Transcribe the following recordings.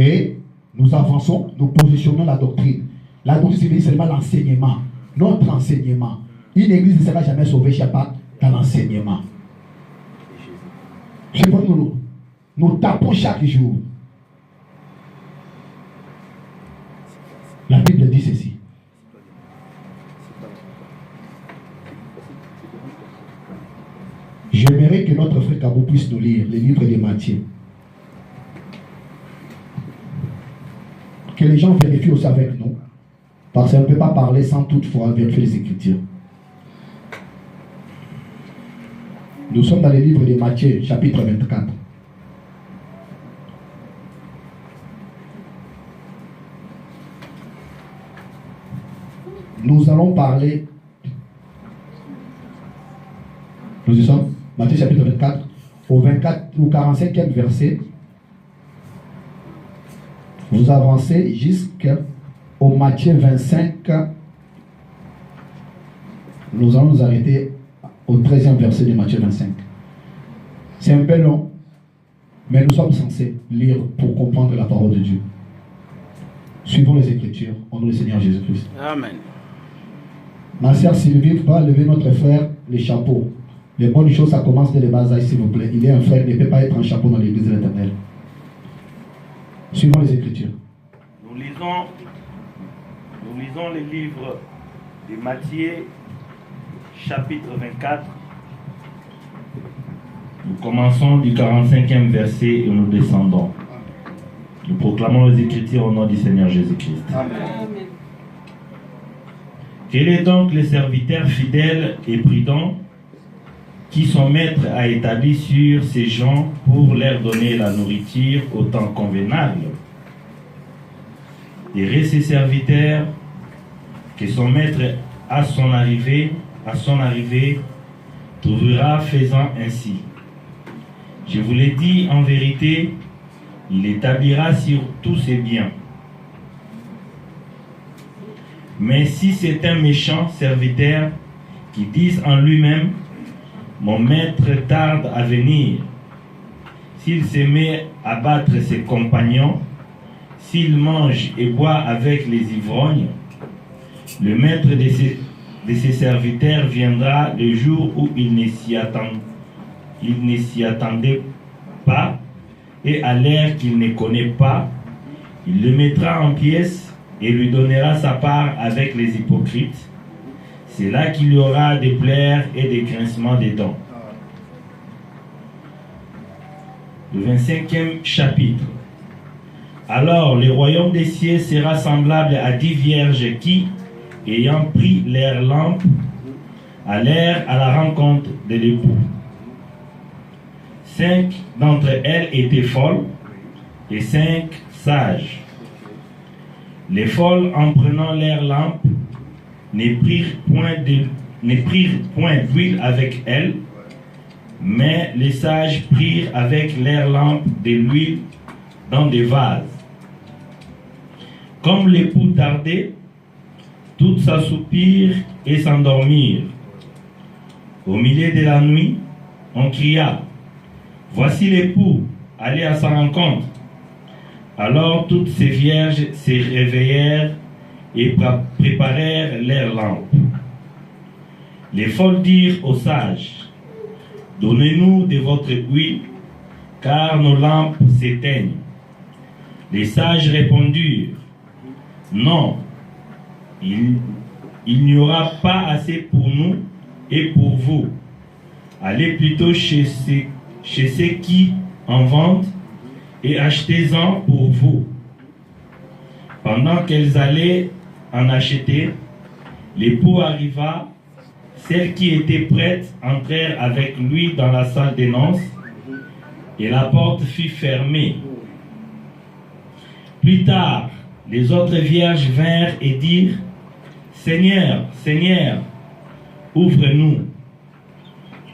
Et nous avançons, nous positionnons la doctrine. La doctrine, c'est seulement l'enseignement, notre enseignement. Une église ne sera jamais sauvée, je ne sais pas, dans l'enseignement. Nous tapons chaque jour. La Bible dit ceci. J'aimerais que notre frère Kabou puisse nous lire les livres de Matthieu. Que les gens vérifient aussi avec nous. Parce qu'on ne peut pas parler sans toutefois vérifier les Écritures. Nous sommes dans les livres de Matthieu, chapitre 24. Nous allons parler. Nous y sommes. Matthieu chapitre 24. Au 45e verset. Vous avancez jusqu'au Matthieu 25. Nous allons nous arrêter au 13e verset de Matthieu 25. C'est un peu long, mais nous sommes censés lire pour comprendre la parole de Dieu. Suivons les Écritures au nom du Seigneur Jésus-Christ. Amen. Ma sœur Sylvie, va lever notre frère les chapeaux. Les bonnes choses, ça commence dès le bas âge, s'il vous plaît. Il est un frère, il ne peut pas être un chapeau dans l'église de l'Éternel. Suivons les Écritures. Nous lisons les livres de Matthieu, chapitre 24. Nous commençons du 45e verset et nous descendons. Nous proclamons les Écritures au nom du Seigneur Jésus-Christ. Amen. Quel est donc le serviteur fidèle et prudent qui son maître a établi sur ces gens pour leur donner la nourriture au temps convenable? Et ces serviteurs que son maître à son arrivée trouvera faisant ainsi. Je vous l'ai dit en vérité, il établira sur tous ses biens. Mais si c'est un méchant serviteur qui dit en lui-même, mon maître tarde à venir, s'il se met à battre ses compagnons, s'il mange et boit avec les ivrognes, le maître de ses serviteurs viendra le jour où il ne s'y attendait pas, et à l'heure qu'il ne connaît pas, il le mettra en pièces et lui donnera sa part avec les hypocrites. C'est là qu'il y aura des pleurs et des grincements des dents. Le 25e chapitre. Alors le royaume des cieux sera semblable à 10 vierges qui, ayant pris leurs lampes, allèrent à la rencontre de l'époux. 5 d'entre elles étaient folles et 5 sages. Les folles, en prenant leurs lampes, ne prirent point d'huile avec elles, mais les sages prirent avec leurs lampes de l'huile dans des vases. Comme l'époux tardait, toutes s'assoupirent et s'endormirent. Au milieu de la nuit, on cria, « Voici l'époux, allez à sa rencontre. » Alors toutes ces vierges se réveillèrent et préparèrent leurs lampes. Les folles dirent aux sages, « Donnez-nous de votre huile, car nos lampes s'éteignent. » Les sages répondirent, « Non, il n'y aura pas assez pour nous et pour vous. Allez plutôt chez ceux qui en vendent et achetez-en pour vous. » Pendant qu'elles allaient en acheter, l'époux arriva. Celles qui étaient prêtes entrèrent avec lui dans la salle des noces, et la porte fut fermée. Plus tard, les autres vierges vinrent et dirent, « Seigneur, Seigneur, ouvre-nous. »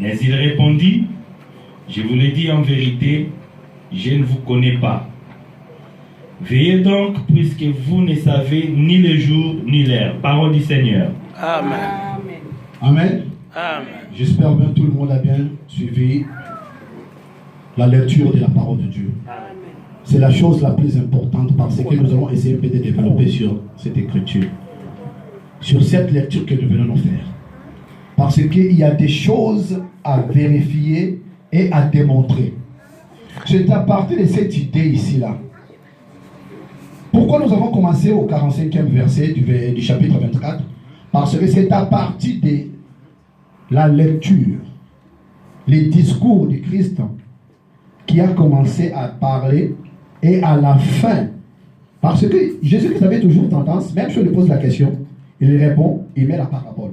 Mais il répondit, « Je vous le dis en vérité, je ne vous connais pas. Veillez donc, puisque vous ne savez ni le jour ni l'heure. » Parole du Seigneur. Amen. Amen. Amen. J'espère bien tout le monde a bien suivi la lecture de la parole de Dieu. Amen. C'est la chose la plus importante parce que nous allons essayer de développer sur cette écriture, sur cette lecture que nous venons de faire. Parce qu'il y a des choses à vérifier et à démontrer. C'est à partir de cette idée ici-là. Pourquoi nous avons commencé au 45e verset du chapitre 24? Parce que c'est à partir de la lecture, les discours du Christ qui a commencé à parler, et à la fin, parce que Jésus-Christ avait toujours tendance, même si on lui pose la question, il répond, il met la parabole.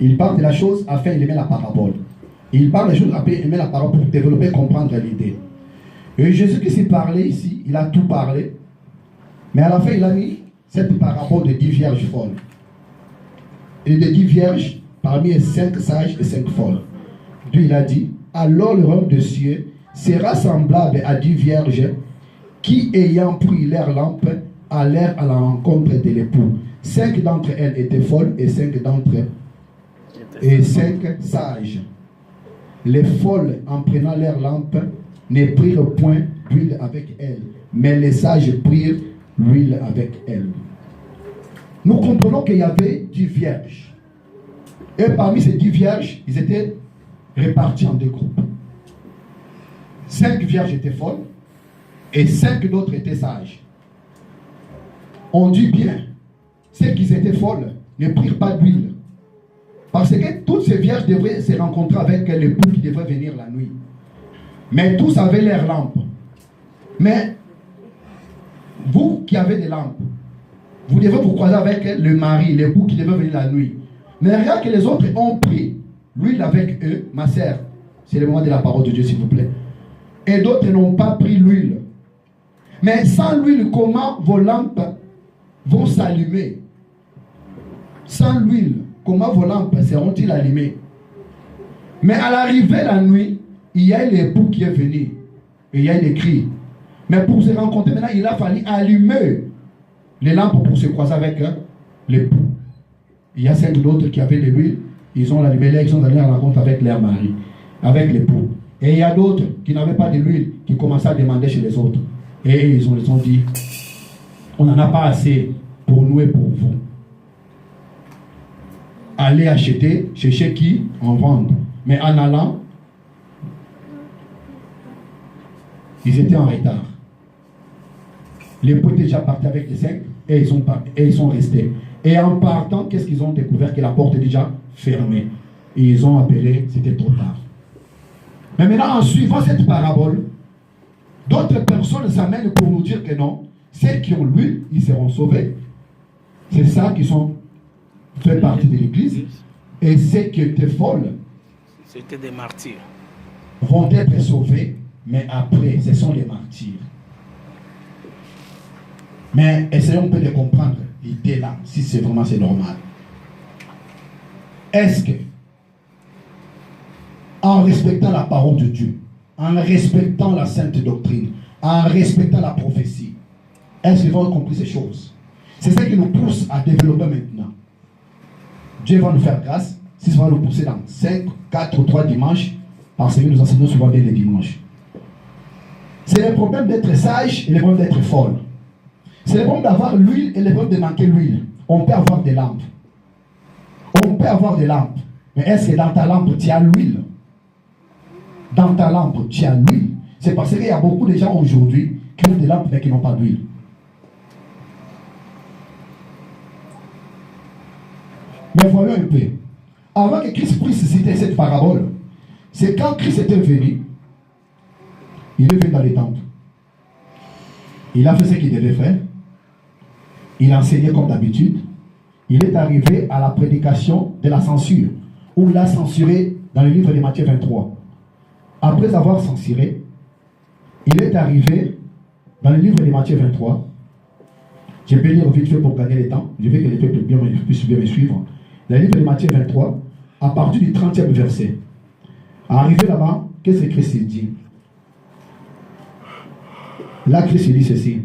Il parle de la chose, afin il met la parabole. Il parle des choses, après il met la parole pour développer, comprendre l'idée. Et Jésus-Christ parlait ici, il a tout parlé, mais à la fin il a mis cette parabole de 10 vierges folles. Et de 10 vierges, parmi les 5 sages et 5 folles. Puis il a dit, alors le royaume des cieux sera semblable à 10 vierges qui, ayant pris leur lampe, allèrent à la rencontre de l'époux. 5 d'entre elles étaient folles et 5 d'entre elles et 5 sages. Les folles, en prenant leur lampe, ne prirent point d'huile avec elles, mais les sages prirent l'huile avec elles. Nous comprenons qu'il y avait 10 vierges. Et parmi ces 10 vierges, ils étaient répartis en 2 groupes. 5 vierges étaient folles et 5 d'autres étaient sages. On dit bien, ceux qui étaient folles ne prirent pas d'huile. Parce que toutes ces vierges devraient se rencontrer avec l'époux qui devrait venir la nuit. Mais tous avaient leurs lampes. Mais vous qui avez des lampes, vous devez vous croiser avec le mari, l'époux qui devait venir la nuit. Mais regarde que les autres ont pris l'huile avec eux, ma sœur. C'est le moment de la parole de Dieu, s'il vous plaît. Et d'autres n'ont pas pris l'huile. Mais sans l'huile, comment vos lampes vont s'allumer? Sans l'huile, comment vos lampes seront-ils allumées? Mais à l'arrivée la nuit, il y a l'époux qui est venu. Et il y a des cris. Mais pour se rencontrer maintenant, il a fallu allumer les lampes pour se croiser avec l'époux. Il y a 5 autres qui avaient de l'huile. Ils ont allumé, ils sont allés à la rencontre avec leur mari, avec l'époux. Et il y a d'autres qui n'avaient pas de l'huile, qui commençaient à demander chez les autres. Et ils ont dit, on n'en a pas assez pour nous et pour vous. Allez acheter, chercher qui en vendre. Mais en allant, ils étaient en retard. L'époux était déjà parti avec les 5 et ils sont restés. Et en partant, qu'est-ce qu'ils ont découvert? Que la porte est déjà fermée. Et ils ont appelé, c'était trop tard. Mais maintenant, en suivant cette parabole, d'autres personnes s'amènent pour nous dire que non, ceux qui ont l'huile, ils seront sauvés. C'est ça qui sont fait partie de l'église. Et ceux qui étaient folles, c'était des martyrs, vont être sauvés, mais après, ce sont les martyrs. Mais essayons un peu de comprendre l'idée là, si c'est vraiment c'est normal. Est-ce que, en respectant la parole de Dieu, en respectant la sainte doctrine, en respectant la prophétie, est-ce qu'ils vont compris ces choses? C'est ça qui nous pousse à développer maintenant. Dieu va nous faire grâce, si ça va nous pousser dans 5, 4 ou 3 dimanches, parce que nous enseignons souvent dès les dimanches. C'est le problème d'être sage et le problème d'être folle. C'est le problème d'avoir l'huile et le problème de manquer l'huile. On peut avoir des lampes. On peut avoir des lampes. Mais est-ce que dans ta lampe, tu as l'huile? Dans ta lampe, tu as l'huile. C'est parce qu'il y a beaucoup de gens aujourd'hui qui ont des lampes mais qui n'ont pas d'huile. Mais voyons un peu. Avant que Christ puisse citer cette parabole, c'est quand Christ était venu, il est venu dans les temples. Il a fait ce qu'il devait faire. Il enseignait comme d'habitude. Il est arrivé à la prédication de la censure, où il a censuré dans le livre de Matthieu 23. Après avoir censuré, il est arrivé dans le livre de Matthieu 23. Je vais lire vite fait pour gagner le temps. Je veux que les peuples puissent bien me suivre. Dans le livre de Matthieu 23, à partir du 30e verset. Arrivé là-bas, qu'est-ce que Christ dit? Là, Christ dit ceci.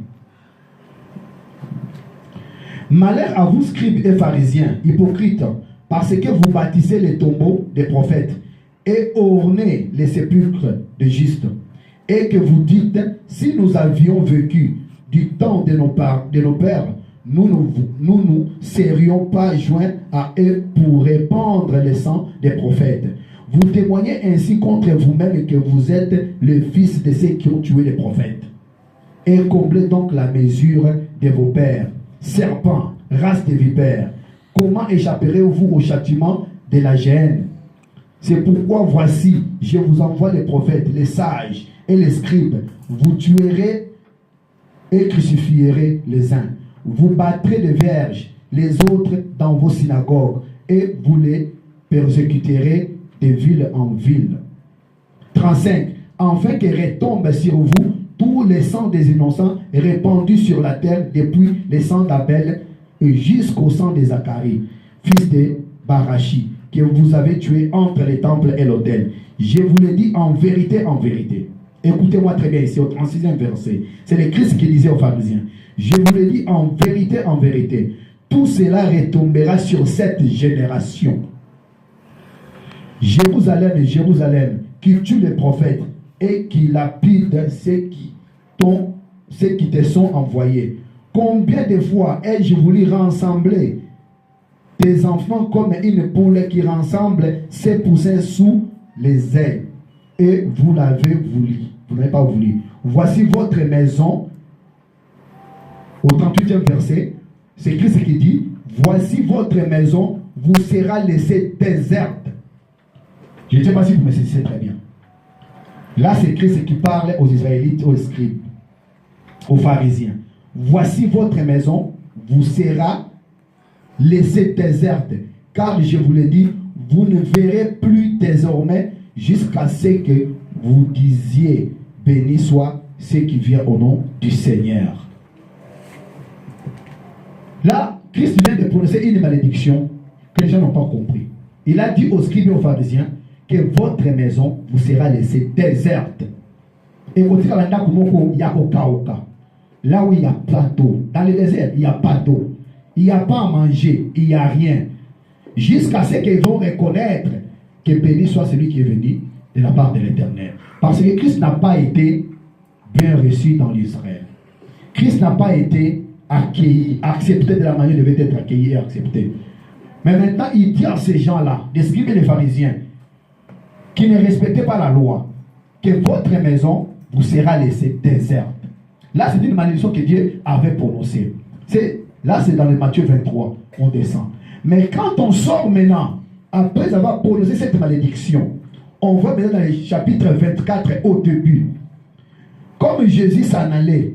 Malheur à vous, scribes et pharisiens, hypocrites, parce que vous bâtissez les tombeaux des prophètes et ornez les sépulcres des justes. et que vous dites, si nous avions vécu du temps de nos pères, nous nous serions pas joints à eux pour répandre le sang des prophètes. Vous témoignez ainsi contre vous-même que vous êtes le fils de ceux qui ont tué les prophètes. Et comblez donc la mesure de vos pères. Serpents, race de vipères, comment échapperez-vous au châtiment de la géhenne? C'est pourquoi voici, je vous envoie les prophètes, les sages et les scribes. Vous tuerez et crucifierez les uns. Vous battrez les vierges, les autres dans vos synagogues, et vous les persécuterez de ville en ville. 35. Afin que retombe sur vous tous les sangs des innocents répandus sur la terre depuis le sang d'Abel jusqu'au sang de Zacharie, fils de Barachi, que vous avez tué entre le temple et l'autel. Je vous le dis en vérité, en vérité. Écoutez-moi très bien ici, au 36e verset. C'est le Christ qui disait aux pharisiens. Je vous le dis en vérité, tout cela retombera sur cette génération. Jérusalem, Jérusalem, qui tue les prophètes et qui lapide ceux qui te sont envoyés. Combien de fois ai-je voulu rassembler tes enfants comme une poule qui rassemble ses poussins sous les ailes, et vous l'avez voulu. Vous n'avez pas voulu. Voici votre maison. Au 38e verset, c'est Christ qui dit, voici votre maison vous sera laissée déserte. Je ne sais pas si vous me saisissez très bien. Là, c'est Christ qui parle aux Israélites, aux scribes, aux pharisiens. Voici votre maison vous sera laissée déserte, car je vous l'ai dit, vous ne verrez plus désormais jusqu'à ce que vous disiez, béni soit ce qui vient au nom du Seigneur. Là, Christ vient de prononcer une malédiction que les gens n'ont pas compris. Il a dit aux scribes et aux pharisiens que votre maison vous sera laissée déserte. Et là où il n'y a pas d'eau, dans le désert, il n'y a pas d'eau. Il n'y a pas à manger, il n'y a rien. Jusqu'à ce qu'ils vont reconnaître que béni soit celui qui est venu de la part de l'Éternel. Parce que Christ n'a pas été bien reçu dans l'Israël. Christ n'a pas été accueilli, accepté de la manière dont il devait être accueilli et accepté. Mais maintenant, il dit à ces gens-là, des scribes et des pharisiens, qui ne respectaient pas la loi, que votre maison vous sera laissée déserte. Là, c'est une malédiction que Dieu avait prononcée. Là, c'est dans le Matthieu 23, on descend. Mais quand on sort maintenant, après avoir prononcé cette malédiction, on voit maintenant dans le chapitre 24 au début, comme Jésus s'en allait,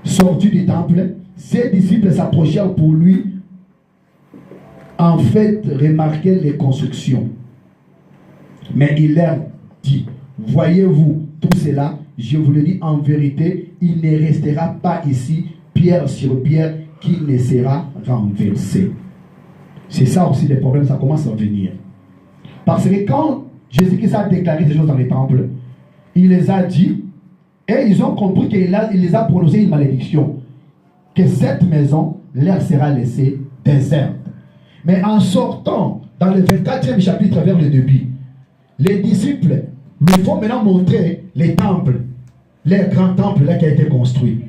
sorti du temple, ses disciples s'approchèrent pour lui, en fait, remarquer les constructions. Mais il leur dit, voyez-vous tout cela, je vous le dis en vérité, il ne restera pas ici pierre sur pierre qui ne sera renversée. C'est ça aussi le problème, ça commence à venir. Parce que quand Jésus-Christ a déclaré ces choses dans les temples, il les a dit, et ils ont compris qu'il les a prononcé une malédiction, que cette maison leur sera laissée déserte. Mais en sortant dans le 24e chapitre vers le début, les disciples lui font maintenant montrer les temples, les grands temples là qui a été construit.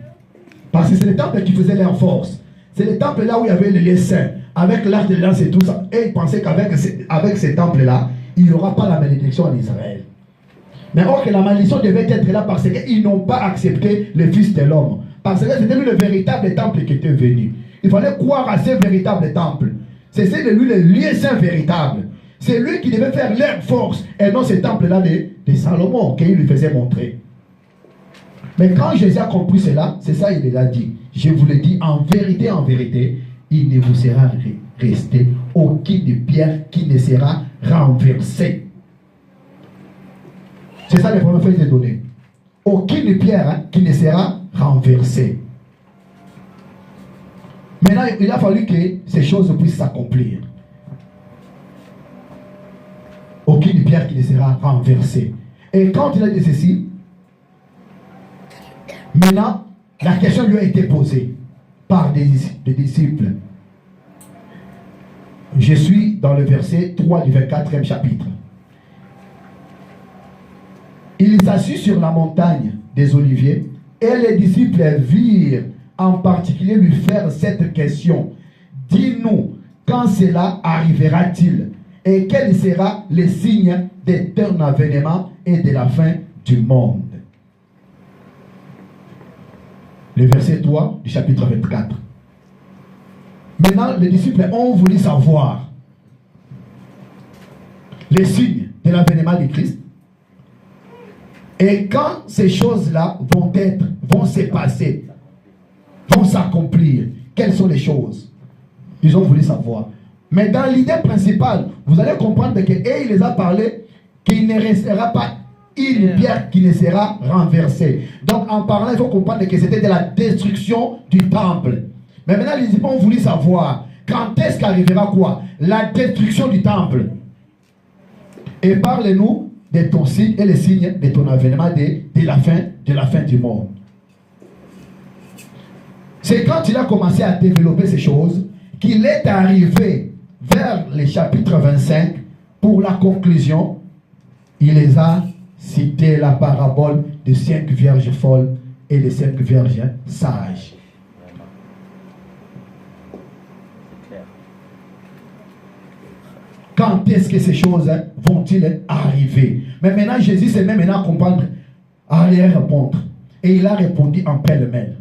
Parce que c'est les temples qui faisaient leur force. C'est les temples là où il y avait les saints, avec l'arc de lance et tout ça. Et ils pensaient qu'avec ces temples-là, il n'y aura pas la malédiction en Israël. Mais or que la malédiction devait être là parce qu'ils n'ont pas accepté le Fils de l'homme. Parce que c'était lui le véritable temple qui était venu. Il fallait croire à ce véritable temple. C'est lui le lieu saint véritable. C'est lui qui devait faire leur force et non ce temple-là de Salomon qu'il lui faisait montrer. Mais quand Jésus a compris cela, c'est ça il a dit. Je vous le dis en vérité, il ne vous sera resté aucune pierre qui ne sera renversée. C'est ça le premier fait de donner. Aucune pierre qui ne sera renversée. Maintenant, il a fallu que ces choses puissent s'accomplir. Aucune pierre qui ne sera renversée. Et quand il a dit ceci, maintenant, la question lui a été posée par des disciples. Je suis dans le verset 3 du 24e chapitre. il s'assit sur la montagne des Oliviers et les disciples virent en particulier lui faire cette question. Dis-nous, quand cela arrivera-t-il et quel sera le signe de ton avènement et de la fin du monde? Le verset 3 du chapitre 24. Maintenant, les disciples ont voulu savoir les signes de l'avènement du Christ. Et quand ces choses-là vont se passer, vont s'accomplir, quelles sont les choses? Ils ont voulu savoir. Mais dans l'idée principale, vous allez comprendre qu'il les a parlé qu'il ne restera pas une pierre qui ne sera renversée. Donc en parlant, il faut comprendre que c'était de la destruction du temple. Mais maintenant, les disciples ont voulu savoir quand est-ce qu'arrivera quoi? La destruction du temple. Et parle-nous de ton signe et les signes de ton avènement de la fin du monde. C'est quand il a commencé à développer ces choses qu'il est arrivé vers le chapitre 25 pour la conclusion. Il les a cité la parabole de 5 vierges folles et de 5 vierges sages. Quand est-ce que ces choses vont-ils arriver? Mais maintenant, Jésus s'est même maintenant à comprendre, à les répondre. Et il a répondu en pêle-mêle.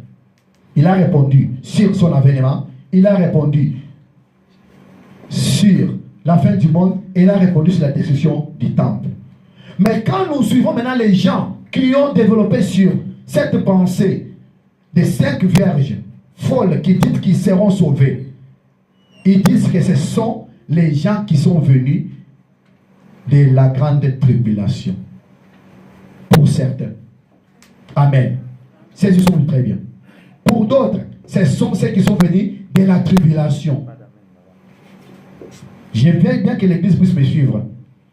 Il a répondu sur son avènement. Il a répondu sur la fin du monde. Et il a répondu sur la destruction du temple. Mais quand nous suivons maintenant les gens qui ont développé sur cette pensée des 5 vierges folles qui disent qu'ils seront sauvés, ils disent que ce sont les gens qui sont venus de la grande tribulation. Pour certains. Amen. Ceux qui sont très bien. Pour d'autres, ce sont ceux qui sont venus de la tribulation. J'aimerais bien que l'Église puisse me suivre.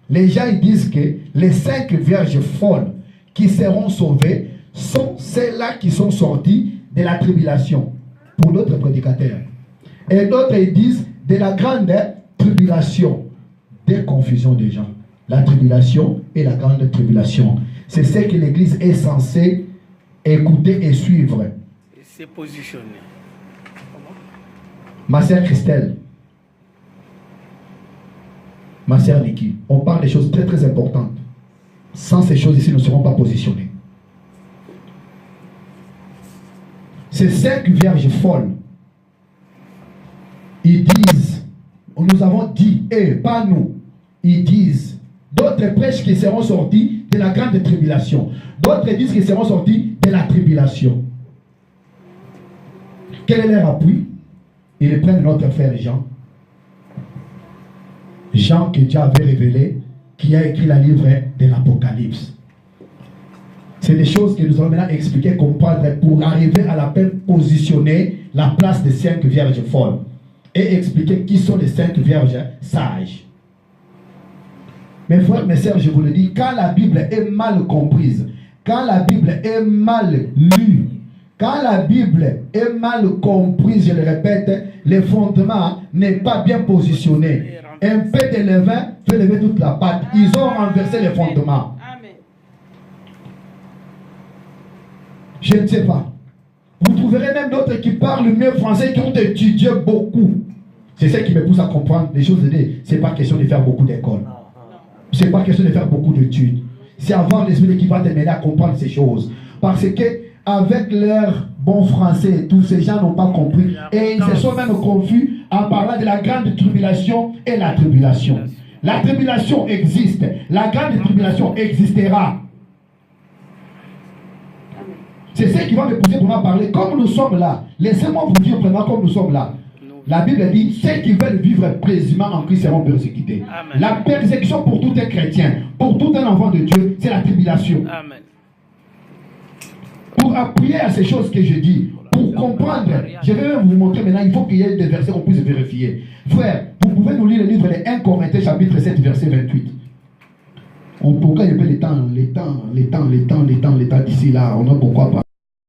Les gens ils disent que les 5 vierges folles qui seront sauvées sont celles-là qui sont sorties de la tribulation. Pour d'autres prédicateurs. Et d'autres ils disent de la grande tribulation. Des confusions des gens. La tribulation et la grande tribulation. C'est ce que l'Église est censée écouter et suivre. Et se positionner. Ma sœur Christelle, ma sœur Niki, on parle des choses très très importantes. Sans ces choses ici, nous ne serons pas positionnés. Ces 5 vierges folles, ils disent, nous avons dit, et pas nous, ils disent, d'autres prêchent qu'ils seront sortis de la grande tribulation. D'autres disent qu'ils seront sortis de la tribulation. Quel est leur appui? Ils prennent notre frère Jean. Jean que Dieu avait révélé, qui a écrit le livre de l'Apocalypse. C'est des choses que nous allons maintenant expliquer, comprendre pour arriver à la peine positionner la place des 5 vierges folles et expliquer qui sont les 5 vierges sages. Mes frères, mes sœurs, je vous le dis, quand la Bible est mal comprise, quand la Bible est mal lue, quand la Bible est mal comprise, je le répète, le fondement n'est pas bien positionné. Un peu de levain fait lever toute la pâte. Ils ont renversé les fondements. Je ne sais pas. Vous trouverez même d'autres qui parlent mieux français, qui ont étudié beaucoup. C'est ce qui me pousse à comprendre les choses. Ce n'est pas question de faire beaucoup d'écoles. Ce n'est pas question de faire beaucoup d'études. C'est avoir l'esprit qui va te mener à comprendre ces choses. Parce que avec leur bon français, tous ces gens n'ont pas compris. Et ils se sont même confus en parlant de la grande tribulation et la tribulation. La tribulation existe. La grande tribulation existera. C'est ce qui va me pousser pour en parler. Comme nous sommes là, laissez-moi vous dire vraiment comme nous sommes là. La Bible dit, ceux qui veulent vivre paisiblement en Christ seront persécutés. Amen. La persécution pour tout un chrétien, pour tout un enfant de Dieu, c'est la tribulation. Amen. Pour appuyer à ces choses que je dis, pour comprendre, je vais même vous montrer maintenant, il faut qu'il y ait des versets qu'on puisse vérifier. Frère, vous pouvez nous lire le livre de 1 Corinthiens chapitre 7, verset 28. On pourrait un peu les temps d'ici là, on a pourquoi pas.